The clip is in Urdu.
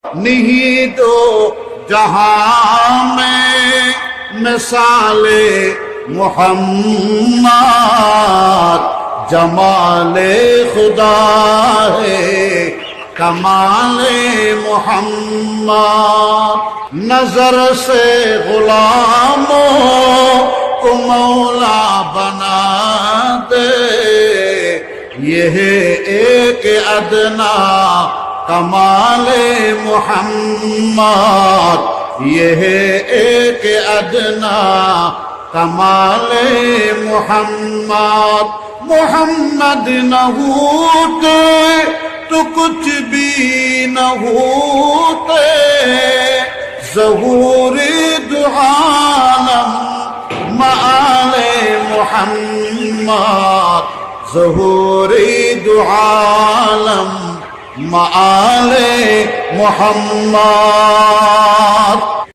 نہیں دو جہاں میں مثال محمد، جمال خدا ہے کمال محمد، نظر سے غلاموں کو مولا بنا دے، یہ ہے ایک ادنا کمال محمد، یہ ہے ایک ادنا کمال محمد۔ محمد نہ ہوتے تو کچھ بھی نہ ہوتے، ظہور دو عالم مآل محمد، ظہور دو عالم مآل محمد۔